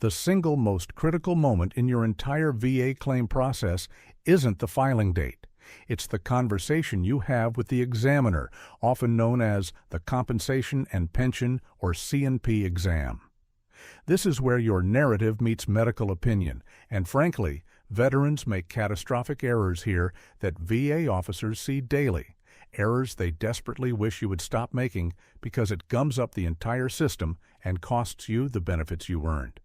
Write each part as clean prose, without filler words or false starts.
The single most critical moment in your entire VA claim process isn't the filing date. It's the conversation you have with the examiner, often known as the Compensation and Pension or C&P exam. This is where your narrative meets medical opinion, and frankly, veterans make catastrophic errors here that VA officers see daily, errors they desperately wish you would stop making because it gums up the entire system and costs you the benefits you earned.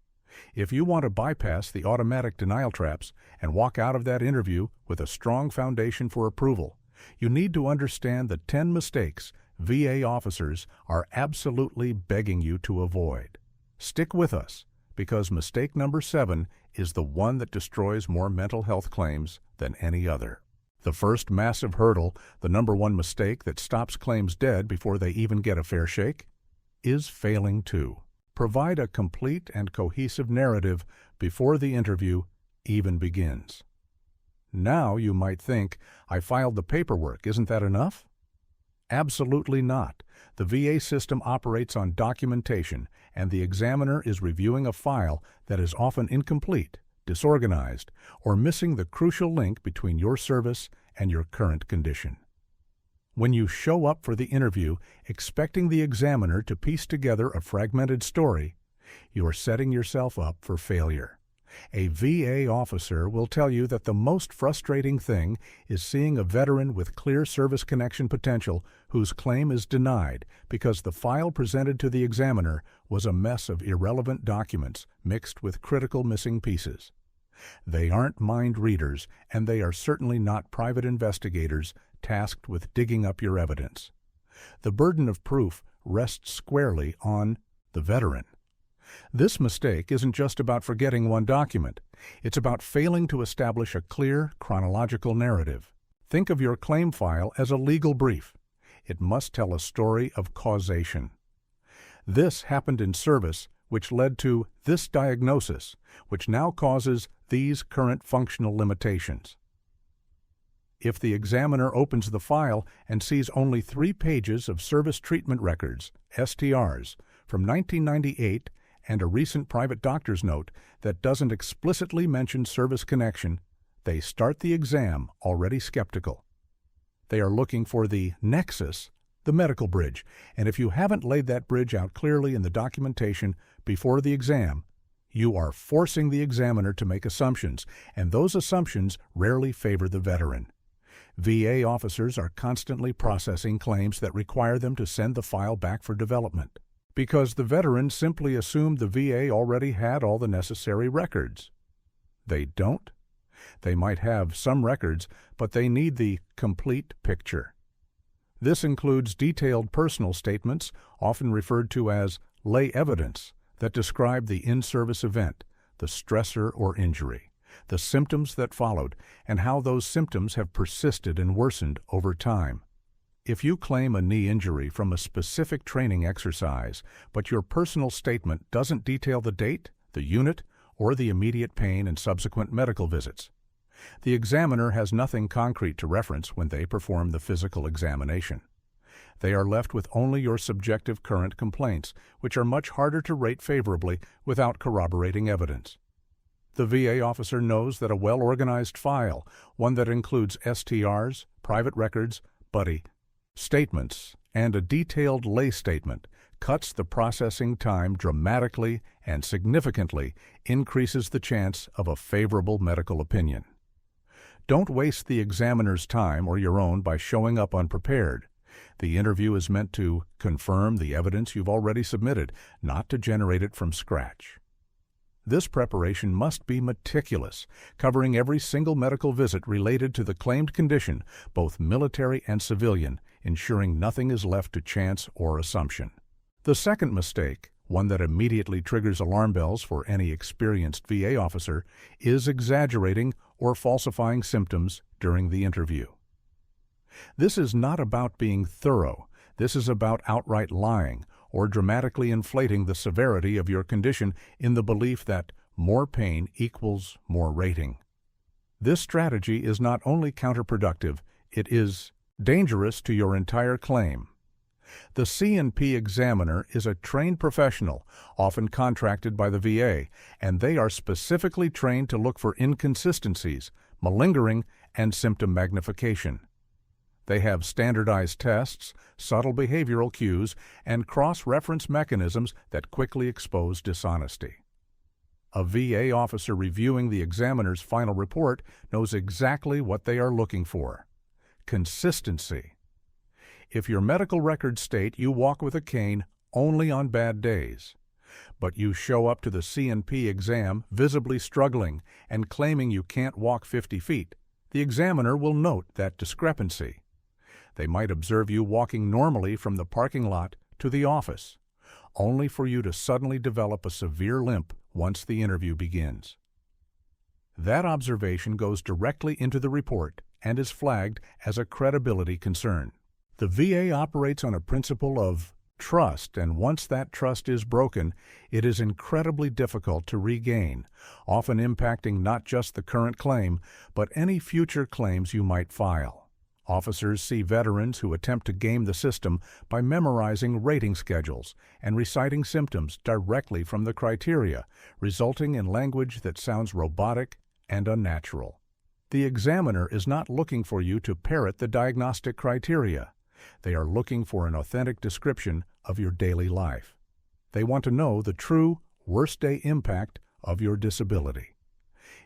If you want to bypass the automatic denial traps and walk out of that interview with a strong foundation for approval, you need to understand the 10 mistakes VA officers are absolutely begging you to avoid. Stick with us, because mistake number 7 is the one that destroys more mental health claims than any other. The first massive hurdle, the number 1 mistake that stops claims dead before they even get a fair shake, is failing to provide a complete and cohesive narrative before the interview even begins. Now you might think, I filed the paperwork, isn't that enough? Absolutely not. The VA system operates on documentation, and the examiner is reviewing a file that is often incomplete, disorganized, or missing the crucial link between your service and your current condition. When you show up for the interview expecting the examiner to piece together a fragmented story, you are setting yourself up for failure. A VA officer will tell you that the most frustrating thing is seeing a veteran with clear service connection potential whose claim is denied because the file presented to the examiner was a mess of irrelevant documents mixed with critical missing pieces. They aren't mind readers, and they are certainly not private investigators tasked with digging up your evidence. The burden of proof rests squarely on the veteran. This mistake isn't just about forgetting one document. It's about failing to establish a clear, chronological narrative. Think of your claim file as a legal brief. It must tell a story of causation. This happened in service, which led to this diagnosis, which now causes these current functional limitations. If the examiner opens the file and sees only 3 pages of service treatment records, STRs, from 1998 and a recent private doctor's note that doesn't explicitly mention service connection, they start the exam already skeptical. They are looking for the nexus, the medical bridge, and if you haven't laid that bridge out clearly in the documentation before the exam, you are forcing the examiner to make assumptions, and those assumptions rarely favor the veteran. VA officers are constantly processing claims that require them to send the file back for development, because the veteran simply assumed the VA already had all the necessary records. They don't. They might have some records, but they need the complete picture. This includes detailed personal statements, often referred to as lay evidence, that describe the in-service event, the stressor or injury, the symptoms that followed, and how those symptoms have persisted and worsened over time. If you claim a knee injury from a specific training exercise, but your personal statement doesn't detail the date, the unit, or the immediate pain and subsequent medical visits, the examiner has nothing concrete to reference when they perform the physical examination. They are left with only your subjective current complaints, which are much harder to rate favorably without corroborating evidence. The VA officer knows that a well-organized file, one that includes STRs, private records, buddy statements, and a detailed lay statement, cuts the processing time dramatically and significantly increases the chance of a favorable medical opinion. Don't waste the examiner's time or your own by showing up unprepared. The interview is meant to confirm the evidence you've already submitted, not to generate it from scratch. This preparation must be meticulous, covering every single medical visit related to the claimed condition, both military and civilian, ensuring nothing is left to chance or assumption. The second mistake, one that immediately triggers alarm bells for any experienced VA officer, is exaggerating or falsifying symptoms during the interview. This is not about being thorough. This is about outright lying or dramatically inflating the severity of your condition in the belief that more pain equals more rating. This strategy is not only counterproductive, it is dangerous to your entire claim. The C&P examiner is a trained professional, often contracted by the VA, and they are specifically trained to look for inconsistencies, malingering, and symptom magnification. They have standardized tests, subtle behavioral cues, and cross-reference mechanisms that quickly expose dishonesty. A VA officer reviewing the examiner's final report knows exactly what they are looking for. Consistency. If your medical records state you walk with a cane only on bad days, but you show up to the C&P exam visibly struggling and claiming you can't walk 50 feet, the examiner will note that discrepancy. They might observe you walking normally from the parking lot to the office, only for you to suddenly develop a severe limp once the interview begins. That observation goes directly into the report and is flagged as a credibility concern. The VA operates on a principle of trust, and once that trust is broken, it is incredibly difficult to regain, often impacting not just the current claim, but any future claims you might file. Officers see veterans who attempt to game the system by memorizing rating schedules and reciting symptoms directly from the criteria, resulting in language that sounds robotic and unnatural. The examiner is not looking for you to parrot the diagnostic criteria. They are looking for an authentic description of your daily life. They want to know the true worst-day impact of your disability.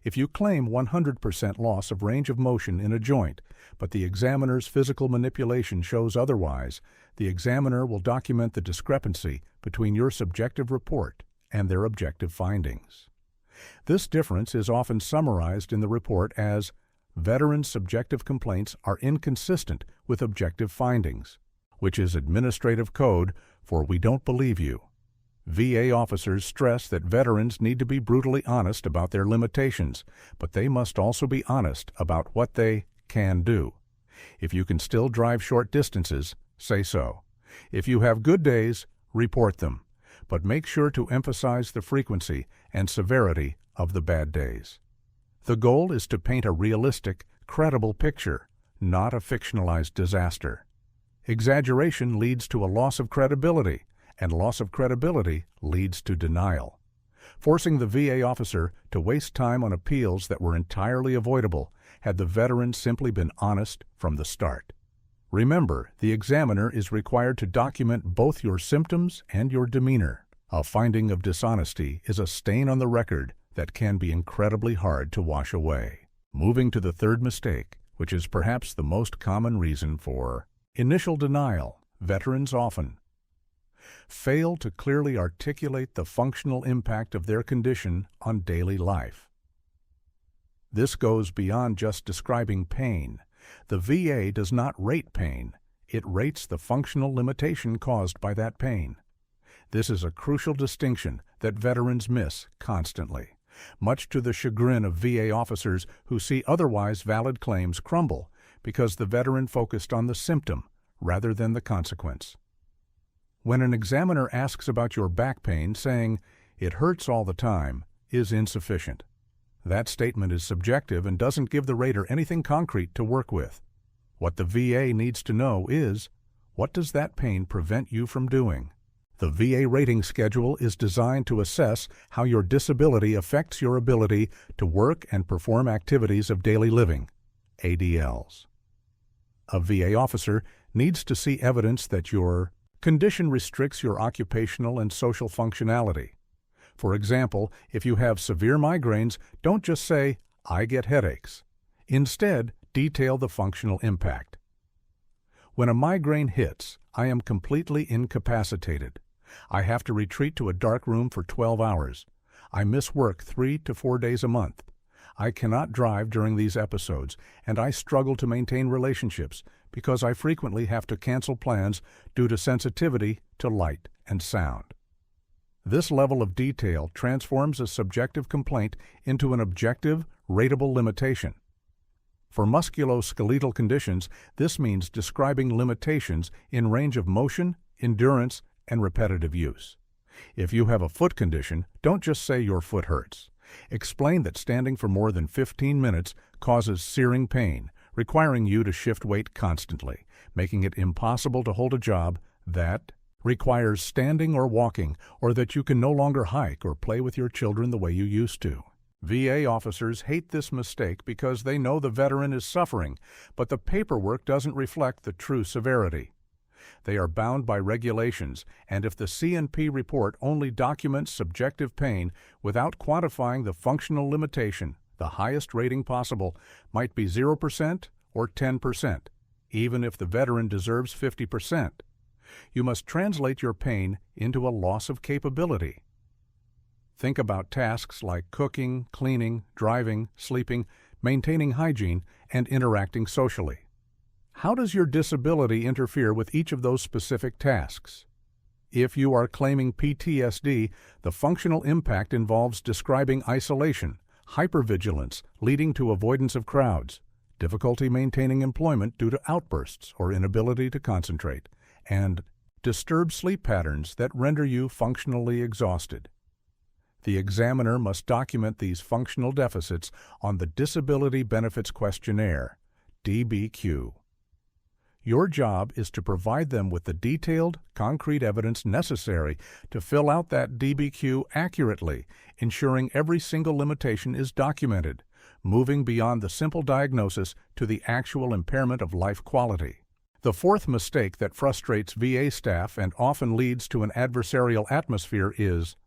If you claim 100% loss of range of motion in a joint, but the examiner's physical manipulation shows otherwise, the examiner will document the discrepancy between your subjective report and their objective findings. This difference is often summarized in the report as veterans' subjective complaints are inconsistent with objective findings, which is administrative code for "we don't believe you." VA officers stress that veterans need to be brutally honest about their limitations, but they must also be honest about what they can do. If you can still drive short distances, say so. If you have good days, report them, but make sure to emphasize the frequency and severity of the bad days. The goal is to paint a realistic, credible picture, not a fictionalized disaster. Exaggeration leads to a loss of credibility, and loss of credibility leads to denial, forcing the VA officer to waste time on appeals that were entirely avoidable had the veteran simply been honest from the start. Remember, the examiner is required to document both your symptoms and your demeanor. A finding of dishonesty is a stain on the record that can be incredibly hard to wash away. Moving to the third mistake, which is perhaps the most common reason for initial denial, veterans often fail to clearly articulate the functional impact of their condition on daily life. This goes beyond just describing pain. The VA does not rate pain. It rates the functional limitation caused by that pain. This is a crucial distinction that veterans miss constantly, much to the chagrin of VA officers who see otherwise valid claims crumble because the veteran focused on the symptom rather than the consequence. When an examiner asks about your back pain, saying, "It hurts all the time," is insufficient. That statement is subjective and doesn't give the rater anything concrete to work with. What the VA needs to know is, what does that pain prevent you from doing? The VA rating schedule is designed to assess how your disability affects your ability to work and perform activities of daily living, ADLs. A VA officer needs to see evidence that your condition restricts your occupational and social functionality. For example, if you have severe migraines, don't just say, "I get headaches." Instead, detail the functional impact. When a migraine hits, I am completely incapacitated. I have to retreat to a dark room for 12 hours. I miss work 3 to 4 days a month. I cannot drive during these episodes, and I struggle to maintain relationships because I frequently have to cancel plans due to sensitivity to light and sound. This level of detail transforms a subjective complaint into an objective, rateable limitation. For musculoskeletal conditions, this means describing limitations in range of motion, endurance, and repetitive use. If you have a foot condition, don't just say your foot hurts. Explain that standing for more than 15 minutes causes searing pain, requiring you to shift weight constantly, making it impossible to hold a job that requires standing or walking, or that you can no longer hike or play with your children the way you used to. VA officers hate this mistake because they know the veteran is suffering, but the paperwork doesn't reflect the true severity. They are bound by regulations, and if the C&P report only documents subjective pain without quantifying the functional limitation, the highest rating possible might be 0% or 10%, even if the veteran deserves 50%. You must translate your pain into a loss of capability. Think about tasks like cooking, cleaning, driving, sleeping, maintaining hygiene, and interacting socially. How does your disability interfere with each of those specific tasks? If you are claiming PTSD, the functional impact involves describing isolation, hypervigilance leading to avoidance of crowds, difficulty maintaining employment due to outbursts or inability to concentrate, and disturbed sleep patterns that render you functionally exhausted. The examiner must document these functional deficits on the Disability Benefits Questionnaire, DBQ. Your job is to provide them with the detailed, concrete evidence necessary to fill out that DBQ accurately, ensuring every single limitation is documented, moving beyond the simple diagnosis to the actual impairment of life quality. The fourth mistake that frustrates VA staff and often leads to an adversarial atmosphere is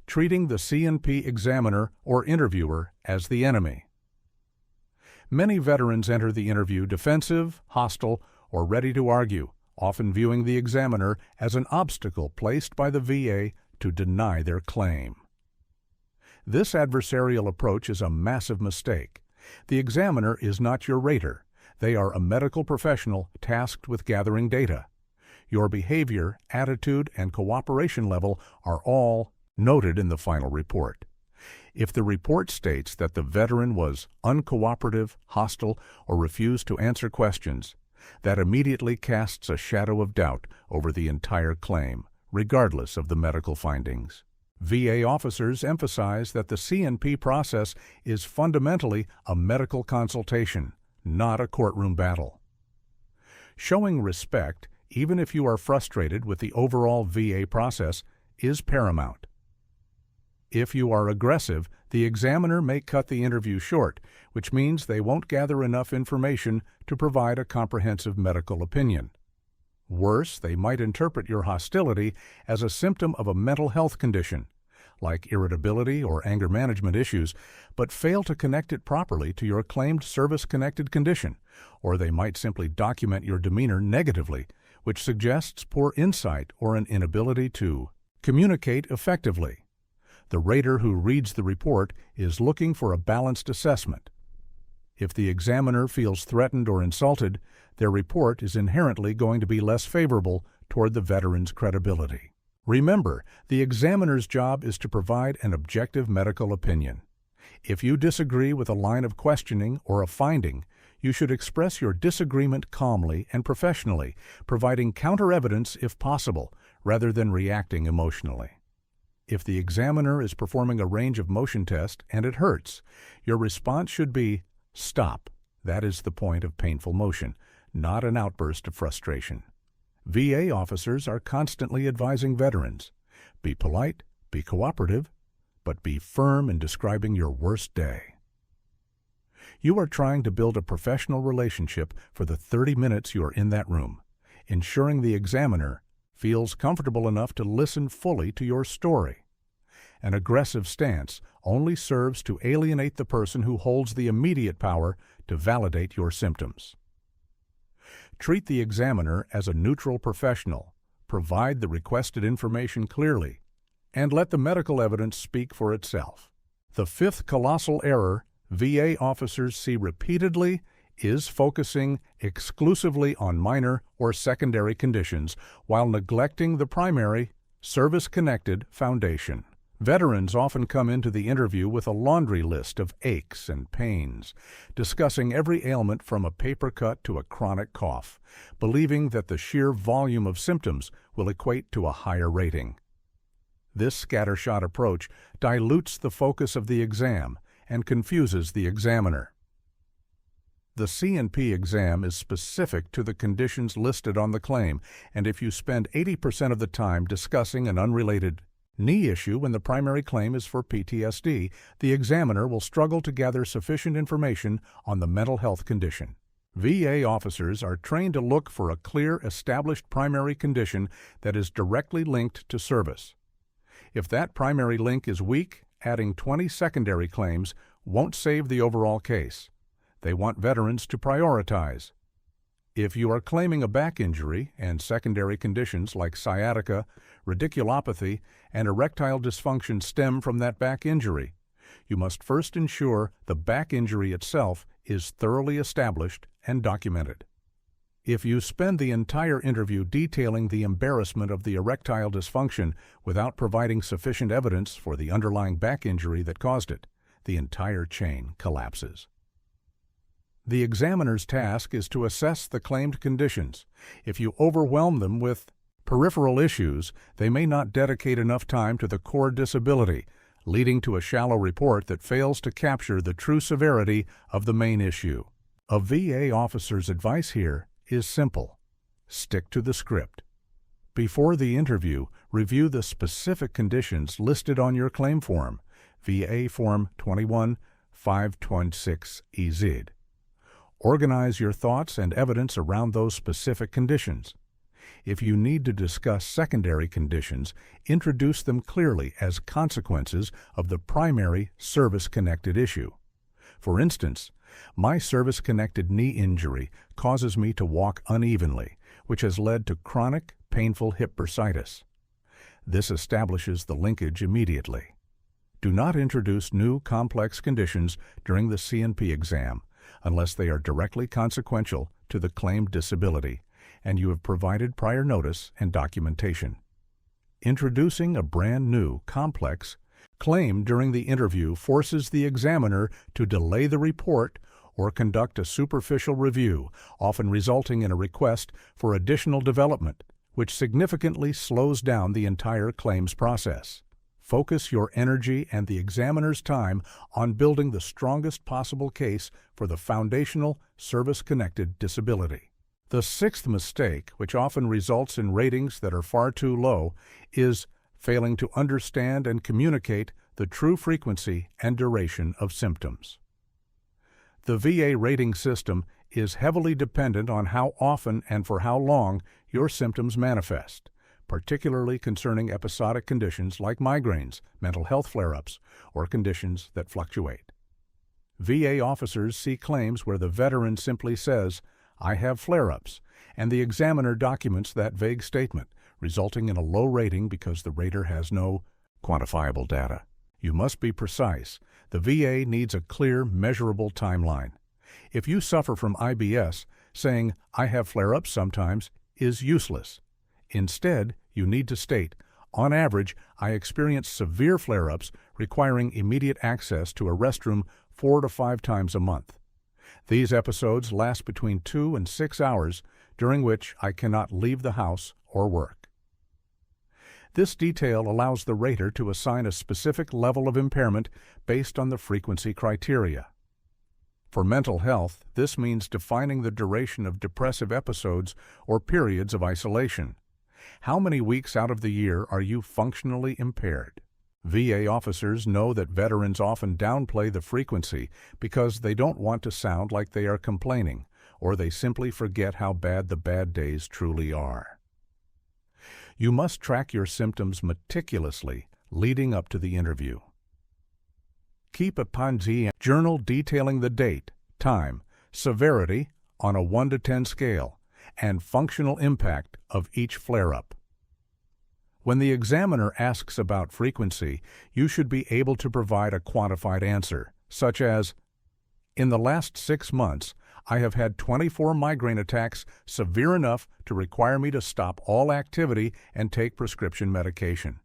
treating the C&P examiner or interviewer as the enemy. Many veterans enter the interview defensive, hostile, or ready to argue, often viewing the examiner as an obstacle placed by the VA to deny their claim. This adversarial approach is a massive mistake. The examiner is not your rater. They are a medical professional tasked with gathering data. Your behavior, attitude, and cooperation level are all noted in the final report. If the report states that the veteran was uncooperative, hostile, or refused to answer questions, that immediately casts a shadow of doubt over the entire claim, regardless of the medical findings. VA officers emphasize that the C&P process is fundamentally a medical consultation, not a courtroom battle. Showing respect, even if you are frustrated with the overall VA process, is paramount. If you are aggressive, the examiner may cut the interview short, which means they won't gather enough information to provide a comprehensive medical opinion. Worse, they might interpret your hostility as a symptom of a mental health condition, like irritability or anger management issues, but fail to connect it properly to your claimed service-connected condition, or they might simply document your demeanor negatively, which suggests poor insight or an inability to communicate effectively. The rater who reads the report is looking for a balanced assessment. If the examiner feels threatened or insulted, their report is inherently going to be less favorable toward the veteran's credibility. Remember, the examiner's job is to provide an objective medical opinion. If you disagree with a line of questioning or a finding, you should express your disagreement calmly and professionally, providing counter-evidence if possible, rather than reacting emotionally. If the examiner is performing a range of motion test and it hurts, your response should be, "Stop. That is the point of painful motion, not an outburst of frustration." VA officers are constantly advising veterans, be polite, be cooperative, but be firm in describing your worst day. You are trying to build a professional relationship for the 30 minutes you are in that room, ensuring the examiner feels comfortable enough to listen fully to your story. An aggressive stance only serves to alienate the person who holds the immediate power to validate your symptoms. Treat the examiner as a neutral professional, provide the requested information clearly, and let the medical evidence speak for itself. The fifth colossal error VA officers see repeatedly is focusing exclusively on minor or secondary conditions while neglecting the primary, service-connected foundation. Veterans often come into the interview with a laundry list of aches and pains, discussing every ailment from a paper cut to a chronic cough, believing that the sheer volume of symptoms will equate to a higher rating. This scattershot approach dilutes the focus of the exam and confuses the examiner. The C&P exam is specific to the conditions listed on the claim, and if you spend 80% of the time discussing an unrelated knee issue when the primary claim is for PTSD, the examiner will struggle to gather sufficient information on the mental health condition. VA officers are trained to look for a clear, established primary condition that is directly linked to service. If that primary link is weak, adding 20 secondary claims won't save the overall case. They want veterans to prioritize. If you are claiming a back injury and secondary conditions like sciatica, radiculopathy, and erectile dysfunction stem from that back injury, you must first ensure the back injury itself is thoroughly established and documented. If you spend the entire interview detailing the embarrassment of the erectile dysfunction without providing sufficient evidence for the underlying back injury that caused it, the entire chain collapses. The examiner's task is to assess the claimed conditions. If you overwhelm them with peripheral issues, they may not dedicate enough time to the core disability, leading to a shallow report that fails to capture the true severity of the main issue. A VA officer's advice here is simple. Stick to the script. Before the interview, review the specific conditions listed on your claim form, VA Form 21-526-EZ. Organize your thoughts and evidence around those specific conditions. If you need to discuss secondary conditions, introduce them clearly as consequences of the primary service-connected issue. For instance, my service-connected knee injury causes me to walk unevenly, which has led to chronic, painful hip bursitis. This establishes the linkage immediately. Do not introduce new complex conditions during the C&P exam unless they are directly consequential to the claimed disability and you have provided prior notice and documentation. Introducing a brand new, complex claim during the interview forces the examiner to delay the report or conduct a superficial review, often resulting in a request for additional development, which significantly slows down the entire claims process. Focus your energy and the examiner's time on building the strongest possible case for the foundational service-connected disability. The sixth mistake, which often results in ratings that are far too low, is failing to understand and communicate the true frequency and duration of symptoms. The VA rating system is heavily dependent on how often and for how long your symptoms manifest, particularly concerning episodic conditions like migraines, mental health flare-ups, or conditions that fluctuate. VA officers see claims where the veteran simply says, "I have flare-ups," and the examiner documents that vague statement, resulting in a low rating because the rater has no quantifiable data. You must be precise. The VA needs a clear, measurable timeline. If you suffer from IBS, saying, "I have flare-ups sometimes," is useless. Instead, you need to state, "On average, I experience severe flare-ups requiring immediate access to a restroom 4 to 5 times a month. These episodes last between 2 and 6 hours, during which I cannot leave the house or work." This detail allows the rater to assign a specific level of impairment based on the frequency criteria. For mental health, this means defining the duration of depressive episodes or periods of isolation. How many weeks out of the year are you functionally impaired? VA officers know that veterans often downplay the frequency because they don't want to sound like they are complaining, or they simply forget how bad the bad days truly are. You must track your symptoms meticulously leading up to the interview. Keep a Panzi journal detailing the date, time, severity on a 1 to 10 scale, and functional impact of each flare-up. When the examiner asks about frequency, you should be able to provide a quantified answer, such as, "In the last 6 months, I have had 24 migraine attacks severe enough to require me to stop all activity and take prescription medication."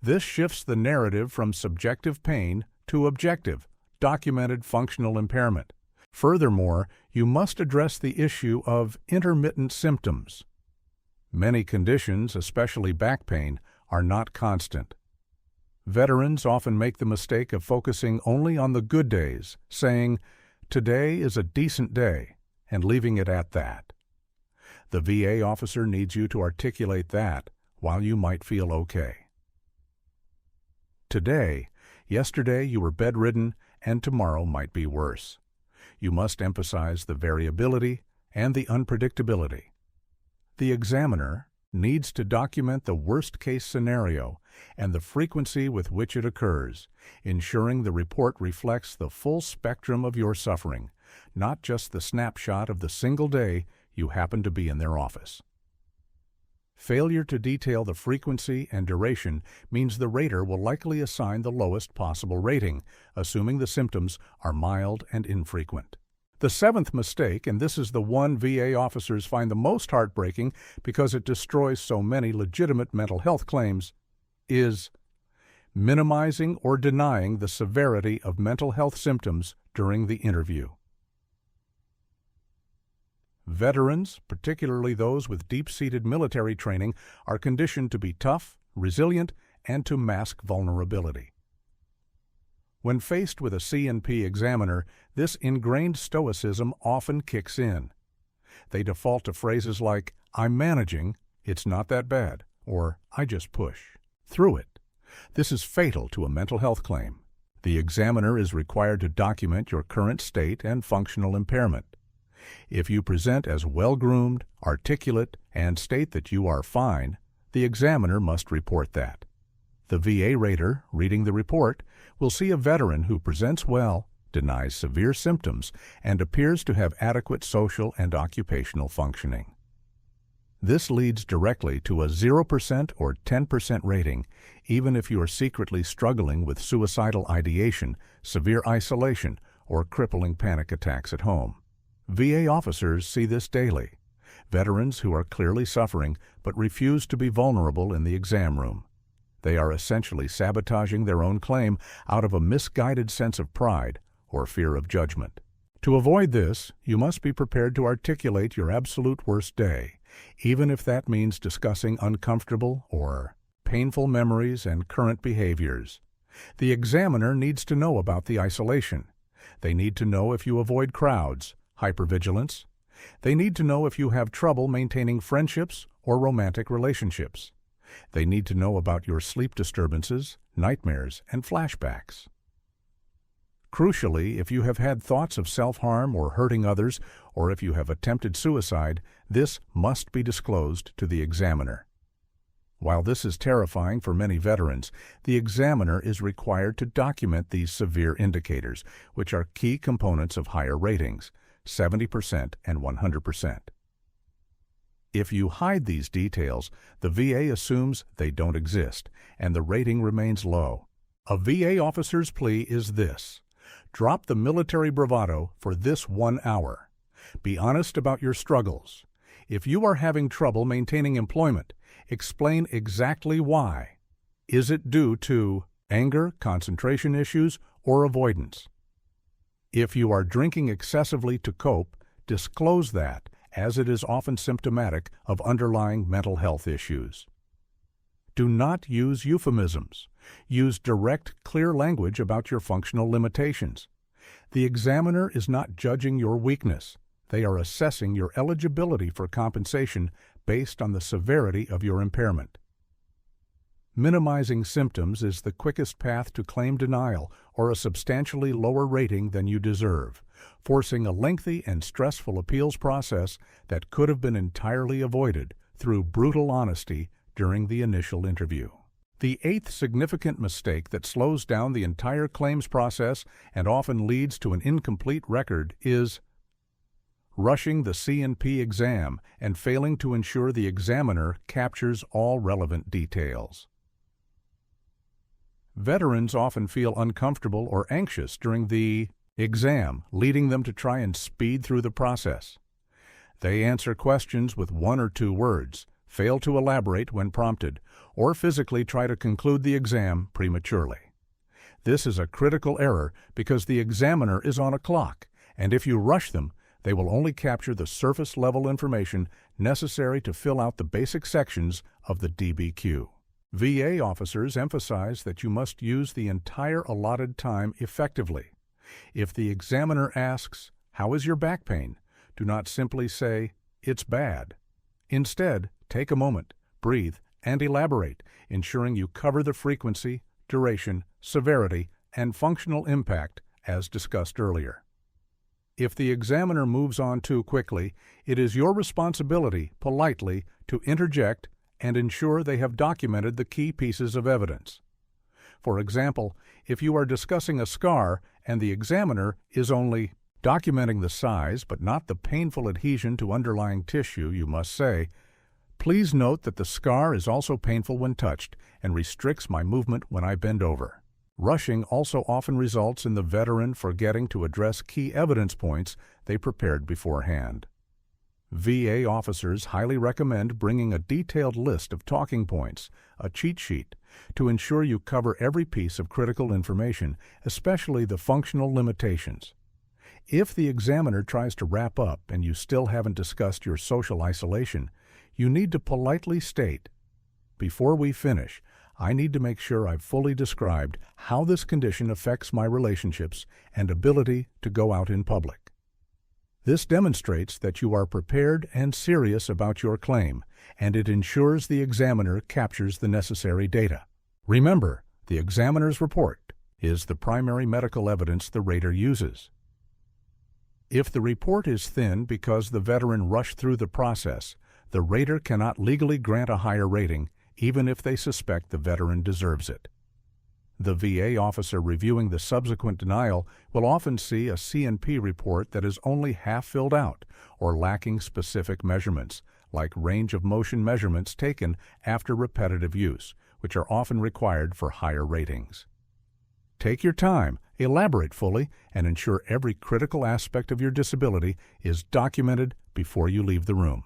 This shifts the narrative from subjective pain to objective, documented functional impairment. Furthermore, you must address the issue of intermittent symptoms. Many conditions, especially back pain, are not constant. Veterans often make the mistake of focusing only on the good days, saying, Today is a decent day, and leaving it at that. The VA officer needs you to articulate that while you might feel okay. Today, yesterday you were bedridden, and tomorrow might be worse. You must emphasize the variability and the unpredictability. The examiner needs to document the worst-case scenario and the frequency with which it occurs, ensuring the report reflects the full spectrum of your suffering, not just the snapshot of the single day you happen to be in their office. Failure to detail the frequency and duration means the rater will likely assign the lowest possible rating, assuming the symptoms are mild and infrequent. The seventh mistake, and this is the one VA officers find the most heartbreaking because it destroys so many legitimate mental health claims, is minimizing or denying the severity of mental health symptoms during the interview. Veterans, particularly those with deep-seated military training, are conditioned to be tough, resilient, and to mask vulnerability. When faced with a C&P examiner, this ingrained stoicism often kicks in. They default to phrases like, "I'm managing, it's not that bad," or "I just push through it." This is fatal to a mental health claim. The examiner is required to document your current state and functional impairment. If you present as well-groomed, articulate, and state that you are fine, the examiner must report that. The VA rater, reading the report, will see a veteran who presents well, denies severe symptoms, and appears to have adequate social and occupational functioning. This leads directly to a 0% or 10% rating, even if you are secretly struggling with suicidal ideation, severe isolation, or crippling panic attacks at home. VA officers see this daily. Veterans who are clearly suffering but refuse to be vulnerable in the exam room. They are essentially sabotaging their own claim out of a misguided sense of pride or fear of judgment. To avoid this, you must be prepared to articulate your absolute worst day, even if that means discussing uncomfortable or painful memories and current behaviors. The examiner needs to know about the isolation. They need to know if you avoid crowds, hypervigilance. They need to know if you have trouble maintaining friendships or romantic relationships. They need to know about your sleep disturbances, nightmares, and flashbacks. Crucially, if you have had thoughts of self-harm or hurting others, or if you have attempted suicide, this must be disclosed to the examiner. While this is terrifying for many veterans, the examiner is required to document these severe indicators, which are key components of higher ratings, 70% and 100%. If you hide these details, the VA assumes they don't exist, and the rating remains low. A VA officer's plea is this: drop the military bravado for this 1 hour. Be honest about your struggles. If you are having trouble maintaining employment, explain exactly why. Is it due to anger, concentration issues, or avoidance? If you are drinking excessively to cope, disclose that, as it is often symptomatic of underlying mental health issues. Do not use euphemisms. Use direct, clear language about your functional limitations. The examiner is not judging your weakness. They are assessing your eligibility for compensation based on the severity of your impairment. Minimizing symptoms is the quickest path to claim denial or a substantially lower rating than you deserve, forcing a lengthy and stressful appeals process that could have been entirely avoided through brutal honesty during the initial interview. The eighth significant mistake that slows down the entire claims process and often leads to an incomplete record is rushing the C&P exam and failing to ensure the examiner captures all relevant details. Veterans often feel uncomfortable or anxious during the exam, leading them to try and speed through the process. They answer questions with 1 or 2 words, fail to elaborate when prompted, or physically try to conclude the exam prematurely. This is a critical error because the examiner is on a clock, and if you rush them, they will only capture the surface-level information necessary to fill out the basic sections of the DBQ. VA officers emphasize that you must use the entire allotted time effectively. If the examiner asks, "How is your back pain?" do not simply say, "It's bad." Instead, take a moment, breathe, and elaborate, ensuring you cover the frequency, duration, severity, and functional impact as discussed earlier. If the examiner moves on too quickly, it is your responsibility, politely, to interject and ensure they have documented the key pieces of evidence. For example, if you are discussing a scar and the examiner is only documenting the size but not the painful adhesion to underlying tissue, you must say, "Please note that the scar is also painful when touched and restricts my movement when I bend over." Rushing also often results in the veteran forgetting to address key evidence points they prepared beforehand. VA officers highly recommend bringing a detailed list of talking points, a cheat sheet, to ensure you cover every piece of critical information, especially the functional limitations. If the examiner tries to wrap up and you still haven't discussed your social isolation, you need to politely state, "Before we finish, I need to make sure I've fully described how this condition affects my relationships and ability to go out in public." This demonstrates that you are prepared and serious about your claim, and it ensures the examiner captures the necessary data. Remember, the examiner's report is the primary medical evidence the rater uses. If the report is thin because the veteran rushed through the process, the rater cannot legally grant a higher rating, even if they suspect the veteran deserves it. The VA officer reviewing the subsequent denial will often see a C&P report that is only half filled out or lacking specific measurements, like range of motion measurements taken after repetitive use, which are often required for higher ratings. Take your time, elaborate fully, and ensure every critical aspect of your disability is documented before you leave the room.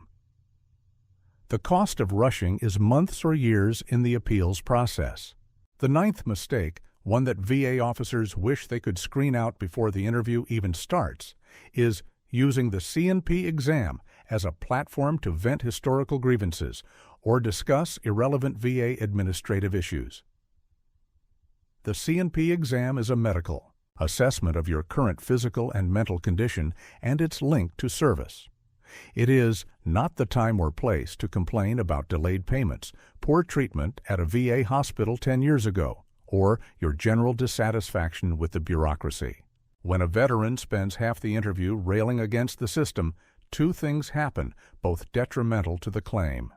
The cost of rushing is months or years in the appeals process. The ninth mistake, one that VA officers wish they could screen out before the interview even starts, is using the C&P exam as a platform to vent historical grievances or discuss irrelevant VA administrative issues. The C&P exam is a medical assessment of your current physical and mental condition and its link to service. It is not the time or place to complain about delayed payments, poor treatment at a VA hospital 10 years ago, or your general dissatisfaction with the bureaucracy. When a veteran spends half the interview railing against the system, two things happen, both detrimental to the claim.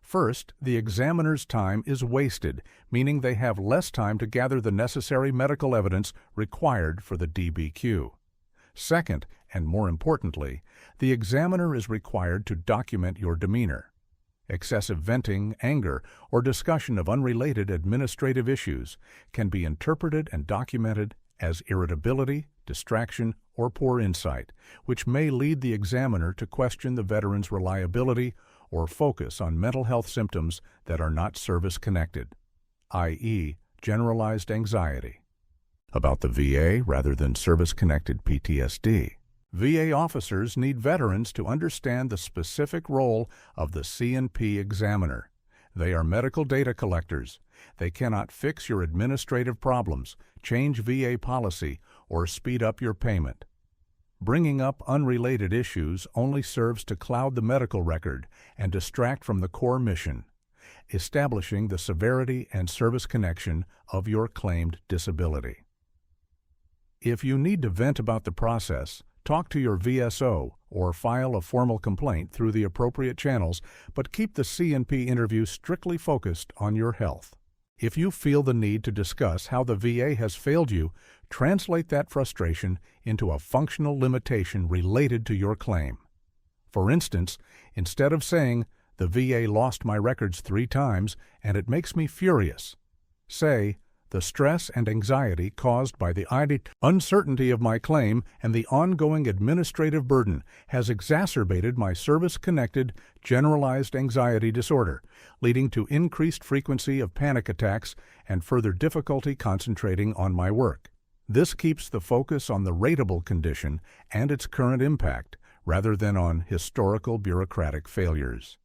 First, the examiner's time is wasted, meaning they have less time to gather the necessary medical evidence required for the DBQ. Second, and more importantly, the examiner is required to document your demeanor. Excessive venting, anger, or discussion of unrelated administrative issues can be interpreted and documented as irritability, distraction, or poor insight, which may lead the examiner to question the veteran's reliability or focus on mental health symptoms that are not service-connected, i.e., generalized anxiety. About the VA rather than service-connected PTSD. VA officers need veterans to understand the specific role of the C&P examiner. They are medical data collectors. They cannot fix your administrative problems, change VA policy, or speed up your payment. Bringing up unrelated issues only serves to cloud the medical record and distract from the core mission, establishing the severity and service connection of your claimed disability. If you need to vent about the process, talk to your VSO or file a formal complaint through the appropriate channels, but keep the C&P interview strictly focused on your health. If you feel the need to discuss how the VA has failed you, translate that frustration into a functional limitation related to your claim. For instance, instead of saying, "The VA lost my records 3 times and it makes me furious," say, "The stress and anxiety caused by the uncertainty of my claim and the ongoing administrative burden has exacerbated my service-connected generalized anxiety disorder, leading to increased frequency of panic attacks and further difficulty concentrating on my work." This keeps the focus on the rateable condition and its current impact, rather than on historical bureaucratic failures.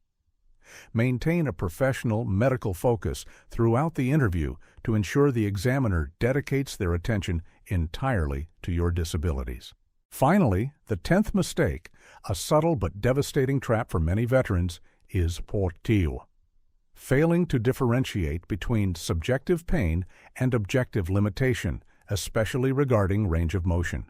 Maintain a professional medical focus throughout the interview to ensure the examiner dedicates their attention entirely to your disabilities. Finally, the 10th mistake, a subtle but devastating trap for many veterans, is portio. Failing to differentiate between subjective pain and objective limitation, especially regarding range of motion.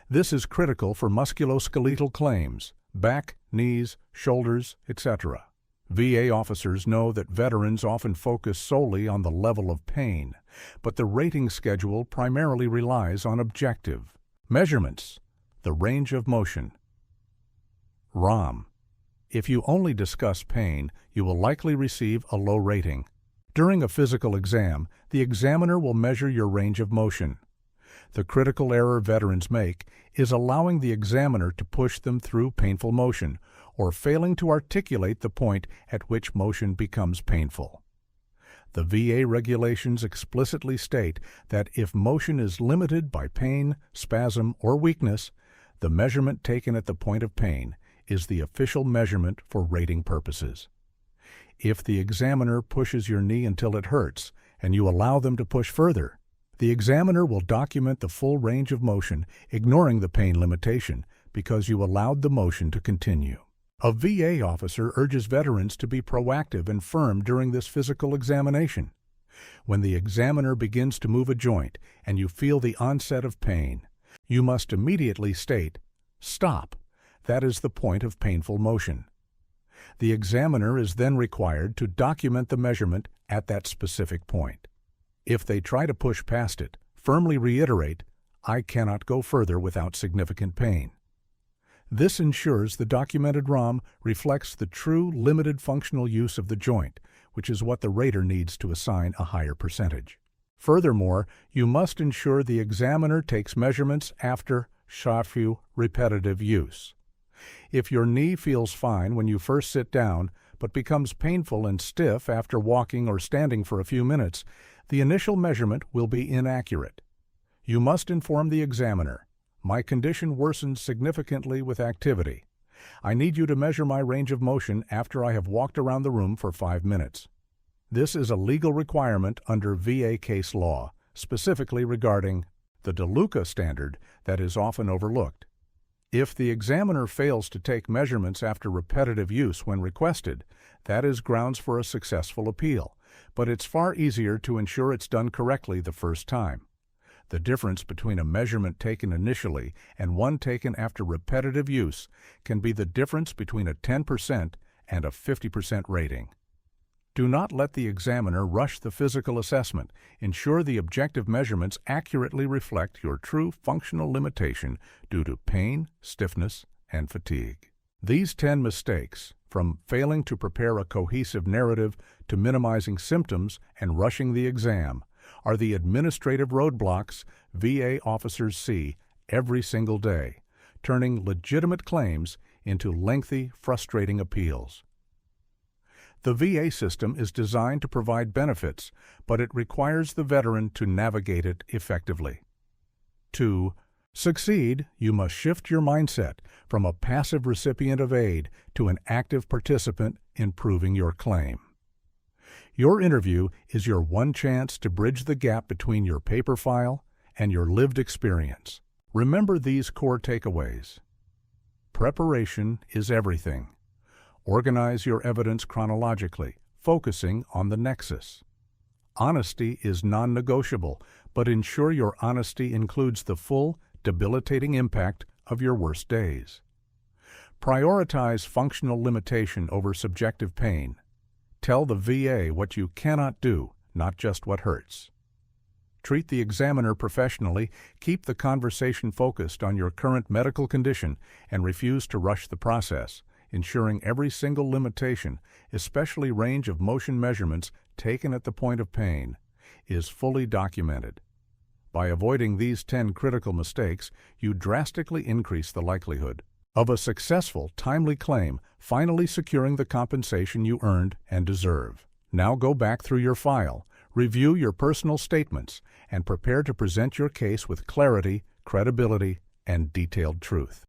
This is critical for musculoskeletal claims, back, knees, shoulders, etc. VA officers know that veterans often focus solely on the level of pain, but the rating schedule primarily relies on objective measurements, the range of motion. ROM. If you only discuss pain, you will likely receive a low rating. During a physical exam, the examiner will measure your range of motion. The critical error veterans make is allowing the examiner to push them through painful motion or failing to articulate the point at which motion becomes painful. The VA regulations explicitly state that if motion is limited by pain, spasm, or weakness, the measurement taken at the point of pain is the official measurement for rating purposes. If the examiner pushes your knee until it hurts and you allow them to push further, the examiner will document the full range of motion, ignoring the pain limitation, because you allowed the motion to continue. A VA officer urges veterans to be proactive and firm during this physical examination. When the examiner begins to move a joint and you feel the onset of pain, you must immediately state, "Stop. That is the point of painful motion." The examiner is then required to document the measurement at that specific point. If they try to push past it, firmly reiterate, "I cannot go further without significant pain." This ensures the documented ROM reflects the true limited functional use of the joint, which is what the rater needs to assign a higher percentage. Furthermore, you must ensure the examiner takes measurements after SHAFU repetitive use. If your knee feels fine when you first sit down, but becomes painful and stiff after walking or standing for a few minutes, the initial measurement will be inaccurate. You must inform the examiner, "My condition worsens significantly with activity. I need you to measure my range of motion after I have walked around the room for 5 minutes." This is a legal requirement under VA case law, specifically regarding the DeLuca standard that is often overlooked. If the examiner fails to take measurements after repetitive use when requested, that is grounds for a successful appeal, but it's far easier to ensure it's done correctly the first time. The difference between a measurement taken initially and one taken after repetitive use can be the difference between a 10% and a 50% rating. Do not let the examiner rush the physical assessment. Ensure the objective measurements accurately reflect your true functional limitation due to pain, stiffness, and fatigue. These 10 mistakes, from failing to prepare a cohesive narrative to minimizing symptoms and rushing the exam, are the administrative roadblocks VA officers see every single day, turning legitimate claims into lengthy, frustrating appeals. The VA system is designed to provide benefits, but it requires the veteran to navigate it effectively. To succeed, you must shift your mindset from a passive recipient of aid to an active participant in proving your claim. Your interview is your one chance to bridge the gap between your paper file and your lived experience. Remember these core takeaways. Preparation is everything. Organize your evidence chronologically, focusing on the nexus. Honesty is non-negotiable, but ensure your honesty includes the full, debilitating impact of your worst days. Prioritize functional limitation over subjective pain. Tell the VA what you cannot do, not just what hurts. Treat the examiner professionally, keep the conversation focused on your current medical condition, and refuse to rush the process, ensuring every single limitation, especially range of motion measurements taken at the point of pain, is fully documented. By avoiding these 10 critical mistakes, you drastically increase the likelihood of a successful, timely claim, finally securing the compensation you earned and deserve. Now go back through your file, review your personal statements, and prepare to present your case with clarity, credibility, and detailed truth.